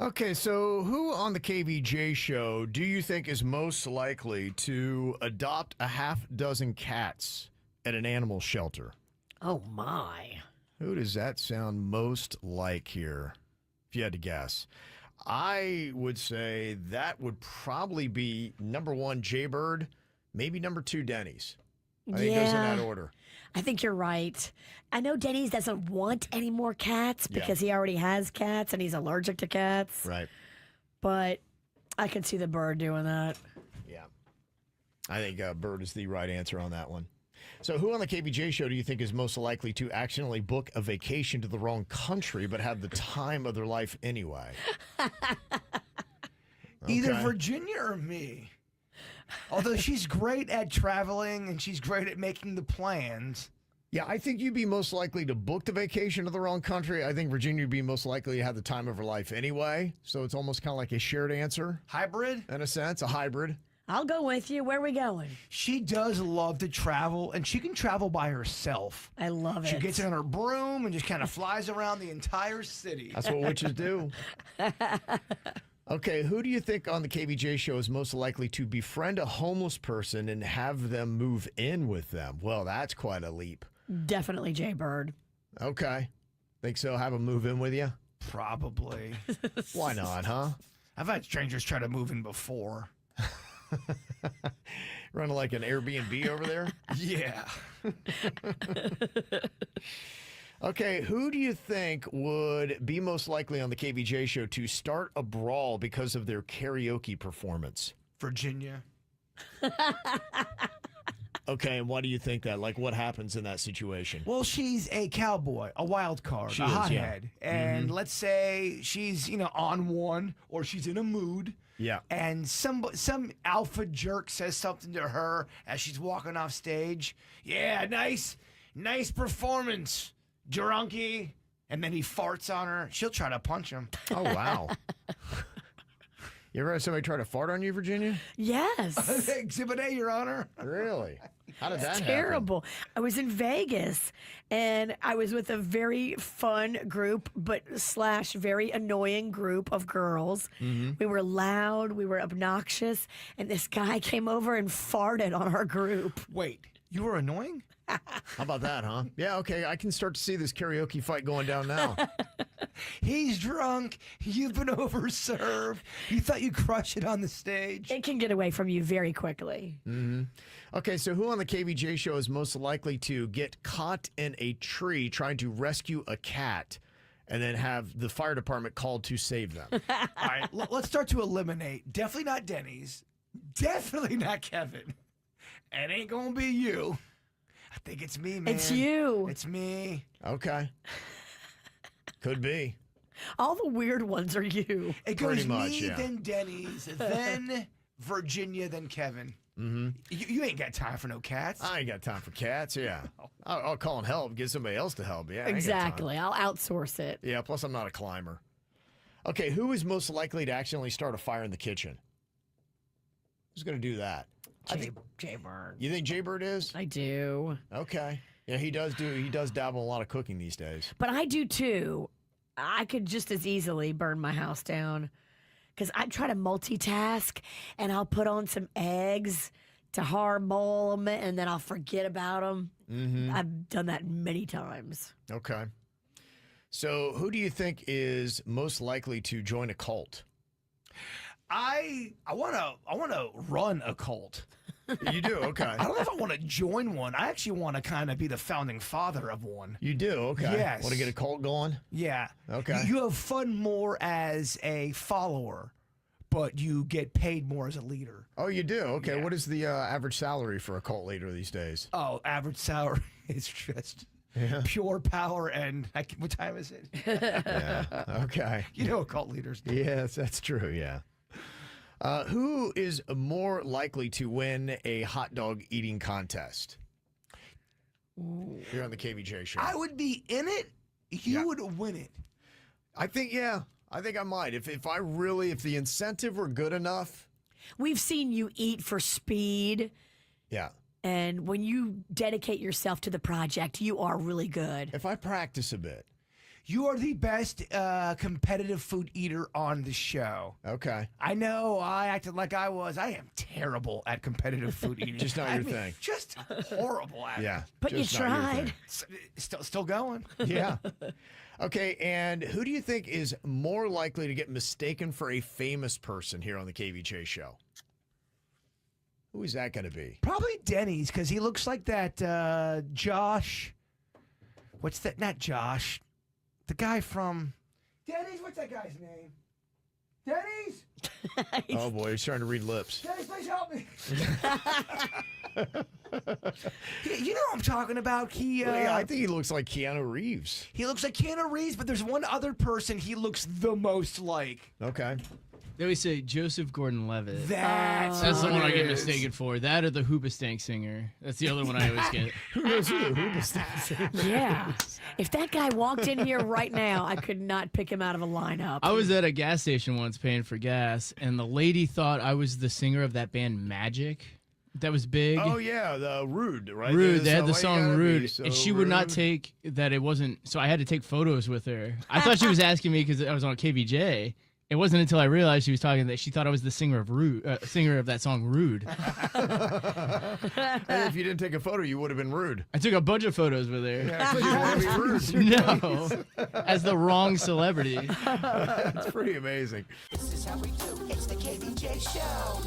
Okay, so who on the KVJ show do you think is most likely to adopt a half dozen cats at an animal shelter? Oh, my. Who does that sound most like here, if you had to guess? I would say that would probably be number one, Jaybird, maybe number two, Denny's. I think it goes in that order. I think you're right. I know Denny's doesn't want any more cats because he already has cats and he's allergic to cats. Right. But I could see the bird doing that. Yeah. I think Bird is the right answer on that one. So who on the KVJ show do you think is most likely to accidentally book a vacation to the wrong country but have the time of their life anyway? Either Virginia or me. Although she's great at traveling and she's great at making the plans. Yeah, I think you'd be most likely to book the vacation to the wrong country. I think Virginia would be most likely to have the time of her life anyway. So it's almost kind of like a shared answer. Hybrid? In a sense, a hybrid. I'll go with you. Where are we going? She does love to travel, and she can travel by herself. I love it. She gets on her broom and just kind of flies around the entire city. That's what witches do. Okay, who do you think on the KVJ show is most likely to befriend a homeless person and have them move in with them? Well, that's quite a leap. Definitely Jaybird. Okay. Think so? Have them move in with you? Probably. Why not, huh? I've had strangers try to move in before. Running like an Airbnb over there? Yeah. Okay, who do you think would be most likely on the KVJ show to start a brawl because of their karaoke performance? Virginia. Okay, and why do you think that? Like, what happens in that situation? Well, she's a cowboy, a wild card, She a is, yeah. hothead. And let's say she's, on one or she's in a mood. Yeah. And some alpha jerk says something to her as she's walking off stage. Yeah, nice performance, drunkie. And then he farts on her. She'll try to punch him. Oh, wow. You ever had somebody try to fart on you, Virginia? Yes. Exhibit A, Your Honor. Really? How did that happen? Terrible. I was in Vegas and I was with a very fun group, but / very annoying group of girls. We were loud, we were obnoxious, and this guy came over and farted on our group. Wait, you were annoying? How about that, huh? Yeah, okay. I can start to see this karaoke fight going down now. He's drunk. You've been overserved. You thought you'd crush it on the stage. It can get away from you very quickly. Okay, so who on the KVJ show is most likely to get caught in a tree trying to rescue a cat and then have the fire department called to save them? All right, let's start to eliminate. Definitely not Denny's. Definitely not Kevin. It ain't going to be you. I think it's me, man. It's you. It's me. Okay. Could be. All the weird ones are you. It goes Pretty much, me, yeah. then Denny's, then Virginia, then Kevin. You ain't got time for no cats. I ain't got time for cats, yeah. I'll call and help, get somebody else to help. Yeah, I ain't got time. Exactly. I'll outsource it. Yeah, plus I'm not a climber. Okay, who is most likely to accidentally start a fire in the kitchen? Who's going to do that? Jaybird. You think Jaybird is? I do. Okay. Yeah, he does dabble in a lot of cooking these days. But I do too. I could just as easily burn my house down because I try to multitask and I'll put on some eggs to hard boil them and then I'll forget about them. I've done that many times. Okay. So who do you think is most likely to join a cult? I want to run a cult. You do? Okay. I don't know if I want to join one. I actually want to kind of be the founding father of one. You do? Okay. Yes. Want to get a cult going? Yeah. Okay. You have fun more as a follower, but you get paid more as a leader. Oh, you do? Okay. Yeah. What is the average salary for a cult leader these days? Oh, average salary is just pure power and what time is it? Yeah. Okay. You know what cult leaders do. Yes, that's true. Yeah. Who is more likely to win a hot dog eating contest? Here on the KVJ show. I would be in it. You would win it. I think, yeah. I think I might. If the incentive were good enough. We've seen you eat for speed. Yeah. And when you dedicate yourself to the project, you are really good. If I practice a bit. You are the best competitive food eater on the show. Okay. I know I acted like I was. I am terrible at competitive food eating. Just not your thing. Just horrible at Yeah. But you just not your tried. thing. Still going. Yeah. Okay, and who do you think is more likely to get mistaken for a famous person here on the KVJ show? Who is that going to be? Probably Denny's, because he looks like that Josh. What's that? Not Josh. The guy from Denny's. What's that guy's name? Denny's. Oh boy, he's trying to read lips. Denny's, please help me. You know what I'm talking about. I think he looks like Keanu Reeves. He looks like Keanu Reeves, but there's one other person he looks the most like. Okay. They always say Joseph Gordon-Levitt. That's the one I get it is. mistaken for. That or the Hoobastank singer. That's the other one I always get. Who knows who the Hoobastank is? Yeah. If that guy walked in here right now, I could not pick him out of a lineup. I was at a gas station once paying for gas, and the lady thought I was the singer of that band Magic that was big. Oh yeah, the Rude, right? Rude. They had the Why you song gotta be Rude, so and she would not rude? take that it wasn't. So I had to take photos with her. I thought she was asking me because I was on KVJ. It wasn't until I realized she was talking that she thought I was the singer of Rude, singer of that song Rude. And if you didn't take a photo, you would have been rude. I took a bunch of photos with her. Yeah, 'cause you want to be rude. No, as the wrong celebrity. That's pretty amazing. This is how we do. It's the KVJ show.